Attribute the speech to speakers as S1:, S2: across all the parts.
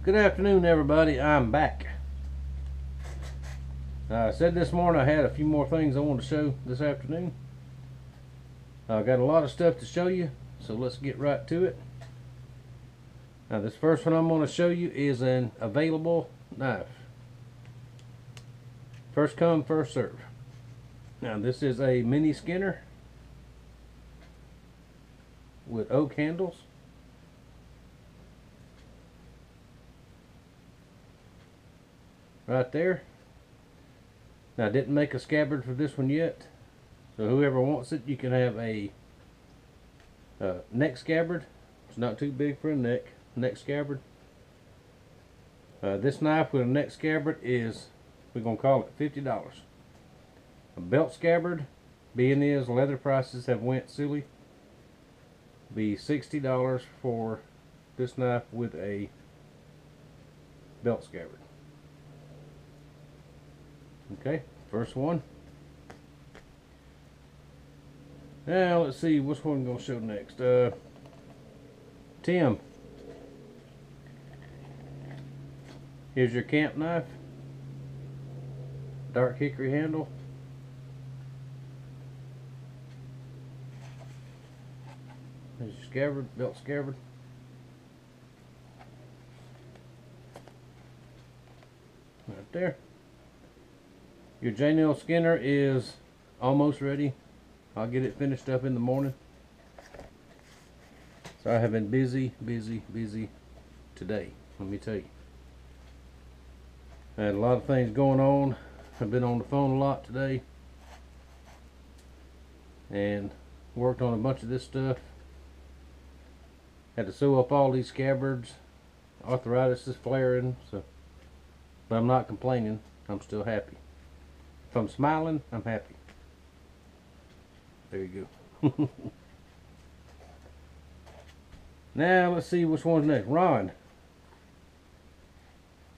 S1: Good afternoon, everybody. I'm back. I said this morning I had a few more things I wanted to show this afternoon. I got a lot of stuff to show you, so let's get right to it. Now, this first one I'm going to show you is an available knife. First come, first serve. Now, this is a mini Skinner with oak handles. Right there. Now, I didn't make a scabbard for this one yet, so whoever wants it, you can have a neck scabbard. It's not too big for a neck scabbard. This knife with a neck scabbard is, we're going to call it $50. A belt scabbard, being as leather prices have went silly, be $60 for this knife with a belt scabbard. Okay, first one. Now let's see which one I'm going to show next. Tim, here's your camp knife. Dark hickory handle. There's your scabbard, belt scabbard. Right there. Your J-nail Skinner is almost ready. I'll get it finished up in the morning. So I have been busy today, let me tell you. I had a lot of things going on. I've been on the phone a lot today and worked on a bunch of this stuff. Had to sew up all these scabbards. Arthritis is flaring, so, but I'm not complaining. I'm still happy. If I'm smiling, I'm happy. There you go. Now let's see which one's next. Ron,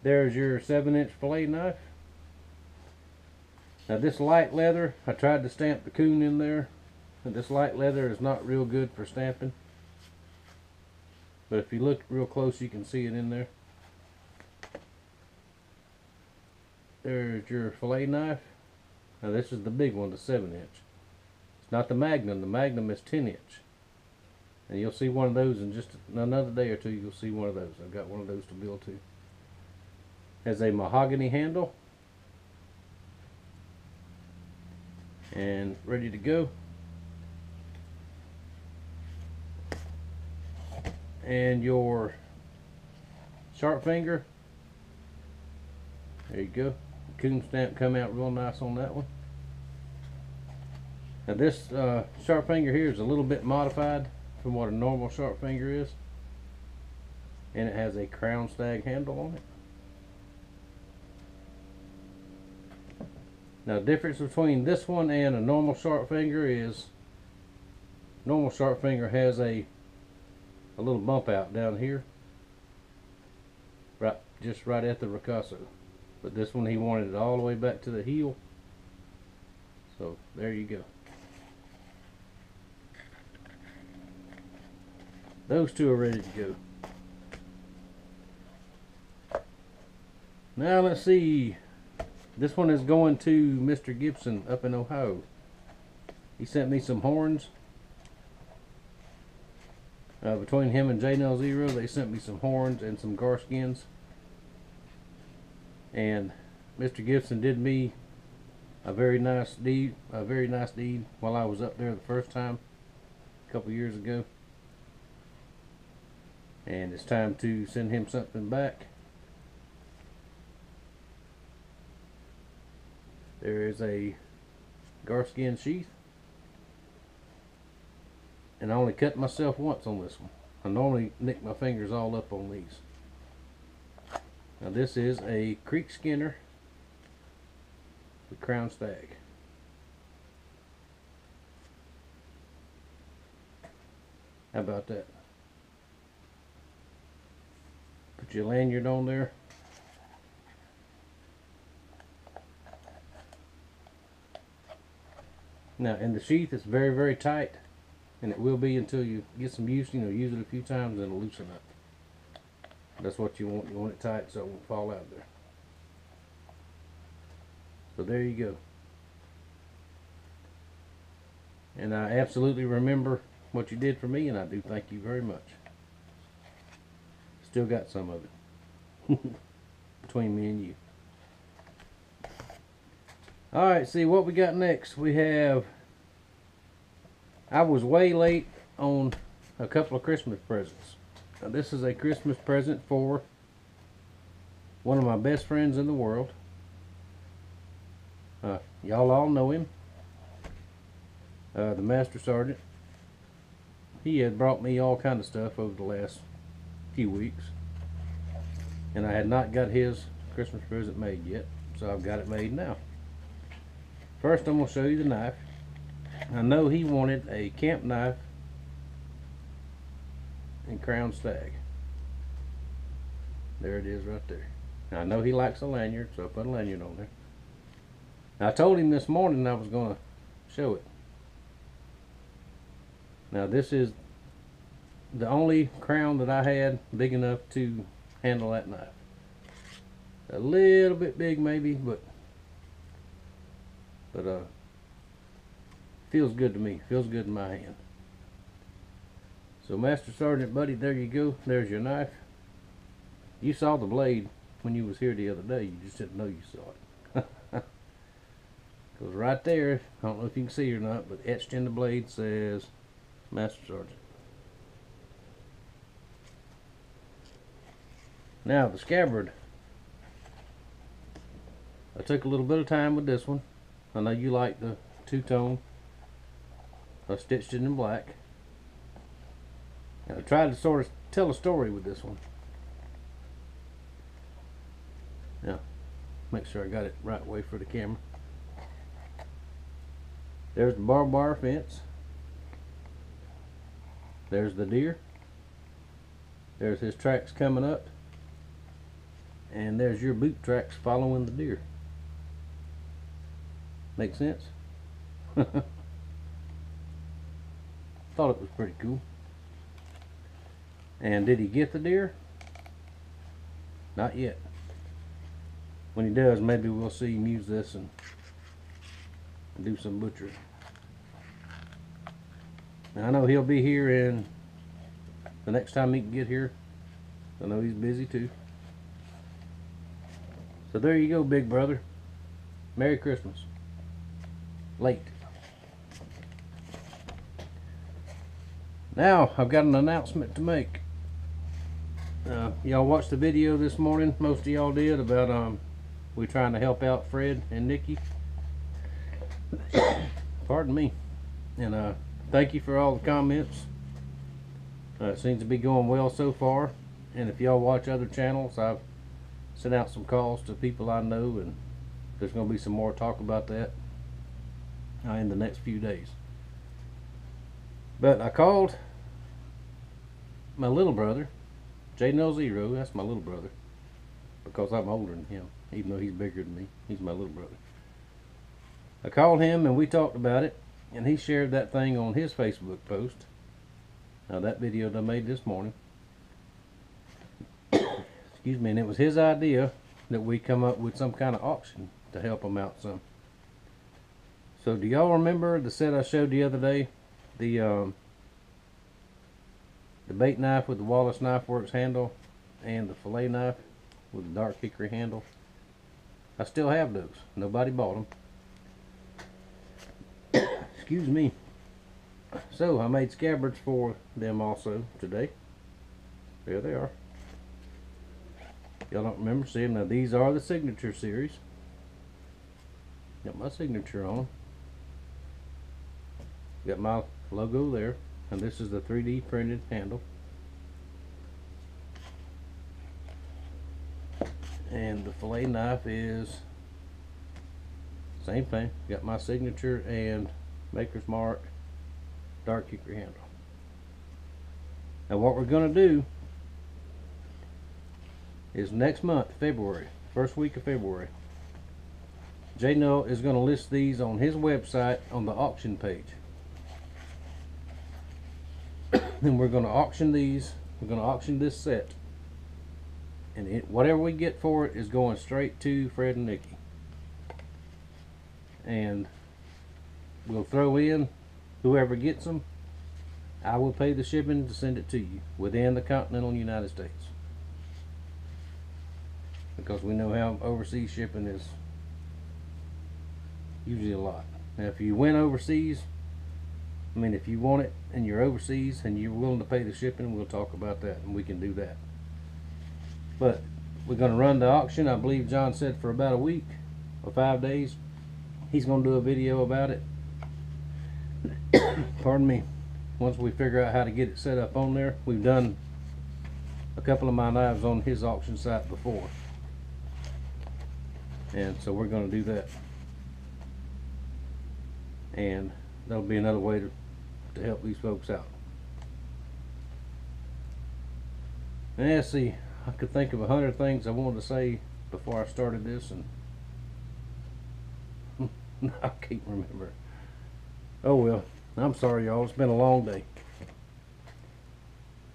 S1: there's your 7-inch fillet knife. Now this light leather, I tried to stamp the coon in there, and this light leather is not real good for stamping. But if you look real close, you can see it in there. There's your fillet knife. Now this is the big one, the 7-inch. It's not the Magnum. The Magnum is 10-inch. And you'll see one of those in just another day or two. You'll see one of those. I've got one of those to build too. Has a mahogany handle. And ready to go. And your sharp finger. There you go. Coon stamp come out real nice on that one. Now this sharp finger here is a little bit modified from what a normal sharp finger is, and it has a crown stag handle on it. Now the difference between this one and a normal sharp finger is normal sharp finger has a little bump out down here, just right at the ricasso. But this one, he wanted it all the way back to the heel. So there you go. Those two are ready to go. Now let's see. This one is going to Mr. Gibson up in Ohio. He sent me some horns. Between him and J-Nail Zero, they sent me some horns and some gar skins. And Mr. Gibson did me a very nice deed while I was up there the first time a couple years ago. And it's time to send him something back. There is a gar skin sheath. And I only cut myself once on this one. I normally nick my fingers all up on these. Now this is a creek Skinner with crown stag. How about that? Put your lanyard on there. Now in the sheath it's very tight, and it will be until you get some use. Use it a few times and it'll loosen up. That's what you want. You want it tight so it won't fall out there. So there you go. And I absolutely remember what you did for me, and I do thank you very much. Still got some of it between me and you. Alright, see what we got next. We have, I was way late on a couple of Christmas presents. Now, this is a Christmas present for one of my best friends in the world. Y'all all know him. The Master Sergeant. He had brought me all kind of stuff over the last few weeks. And I had not got his Christmas present made yet. So I've got it made now. First I'm going to show you the knife. I know he wanted a camp knife and crown stag. There it is right there. Now, I know he likes a lanyard, so I put a lanyard on there. Now, I told him this morning I was going to show it. Now, this is the only crown that I had big enough to handle that knife. A little bit big maybe, but feels good to me. Feels good in my hand. So, Master Sergeant buddy, there you go. There's your knife. You saw the blade when you was here the other day. You just didn't know you saw it. Because right there, I don't know if you can see or not, but etched in the blade says Master Sergeant. Now the scabbard, I took a little bit of time with this one. I know you like the two-tone. I stitched it in black. And I tried to sort of tell a story with this one. Now, make sure I got it right way for the camera. There's the barbed wire fence. There's the deer. There's his tracks coming up. And there's your boot tracks following the deer. Make sense? Thought it was pretty cool. And did he get the deer? Not yet. When he does, maybe we'll see him use this and do some butchering. Now, I know he'll be here in the next time he can get here. I know he's busy too. So there you go, big brother. Merry Christmas. Late. Now, I've got an announcement to make. Y'all watched the video this morning, most of y'all did, about we trying to help out Fred and Nikkii. Pardon me. And thank you for all the comments. It seems to be going well so far. And if y'all watch other channels, I've sent out some calls to people I know, and there's going to be some more talk about that in the next few days. But I called my little brother, J0, that's my little brother, because I'm older than him, even though he's bigger than me. He's my little brother. I called him and we talked about it, and he shared that thing on his Facebook post. Now, that video that I made this morning. Excuse me, and it was his idea that we come up with some kind of auction to help him out some. So do y'all remember the set I showed the other day? The bait knife with the Wallace Knife Works handle and the fillet knife with the dark hickory handle. I still have those. Nobody bought them. Excuse me. So I made scabbards for them also today. There they are. Y'all don't remember seeing them? Now, these are the signature series. Got my signature on. Got my logo there. And this is the 3D printed handle. And the fillet knife is same thing. Got my signature and maker's mark dark hickory handle. Now, what we're going to do is next month, February, first week of February, J0 is going to list these on his website on the auction page. And we're going to auction these. We're going to auction this set And whatever we get for it is going straight to Fred and Nikkii. And we'll throw in whoever gets them. I will pay the shipping to send it to you within the continental United States, because we know how overseas shipping is usually a lot. Now if you went overseas, I mean if you want it and you're overseas and you're willing to pay the shipping, we'll talk about that and we can do that. But we're going to run the auction, I believe John said, for about a week or 5 days. He's going to do a video about it. Pardon me. Once we figure out how to get it set up on there. We've done a couple of my knives on his auction site before, and so we're going to do that, and that'll be another way to help these folks out. And let's see, I could think of 100 things I wanted to say before I started this, and I can't remember. Oh well, I'm sorry y'all, it's been a long day.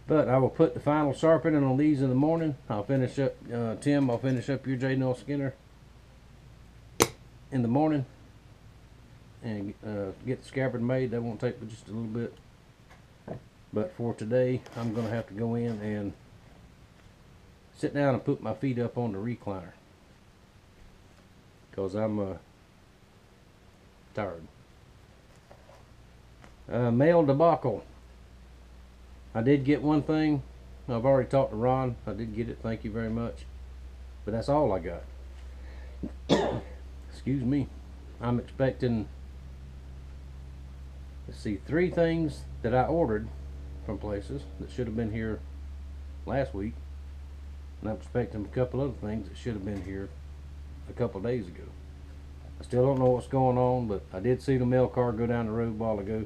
S1: But I will put the final sharpening on these in the morning. I'll finish up, Tim, I'll finish up your J. Noel Skinner in the morning and get the scabbard made. That won't take but just a little bit. But for today, I'm going to have to go in and sit down and put my feet up on the recliner, because I'm tired. Mail debacle. I did get one thing. I've already talked to Ron. I did get it. Thank you very much. But that's all I got. Excuse me. I'm expecting, let's see, 3 things that I ordered from places that should have been here last week. And I'm expecting a couple other things that should have been here a couple days ago. I still don't know what's going on, but I did see the mail car go down the road a while ago.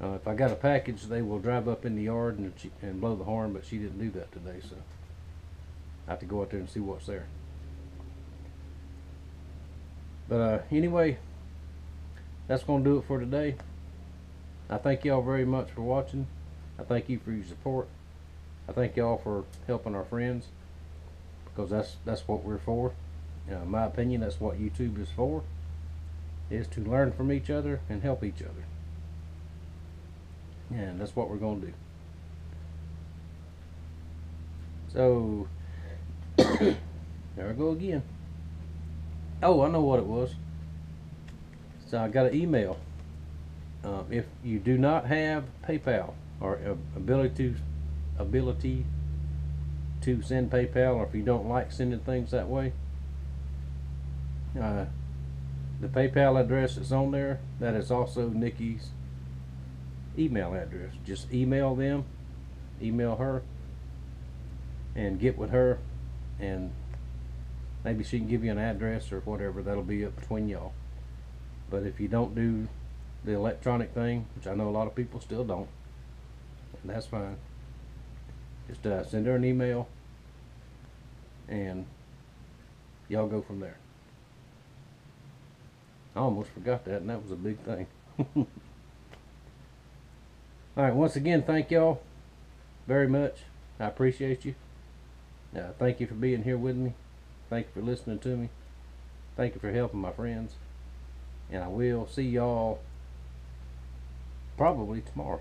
S1: If I got a package, they will drive up in the yard and blow the horn, but she didn't do that today, so I have to go out there and see what's there. But anyway, that's going to do it for today. I thank y'all very much for watching. I thank you for your support. I thank y'all for helping our friends, because that's what we're for. In my opinion, that's what YouTube is for, is to learn from each other and help each other. And that's what we're going to do. So, there I go again. Oh, I know what it was. So I got an email. If you do not have PayPal or ability to send PayPal, or if you don't like sending things that way, the PayPal address that's on there, that is also Nikki's email address. Just email them, email her, and get with her, and maybe she can give you an address or whatever. That'll be up between y'all. But if you don't do the electronic thing, which I know a lot of people still don't, and that's fine, just send her an email and y'all go from there. I almost forgot that, and that was a big thing. Alright, once again, thank y'all very much. I appreciate you. Thank you for being here with me. Thank you for listening to me. Thank you for helping my friends. And I will see y'all probably tomorrow.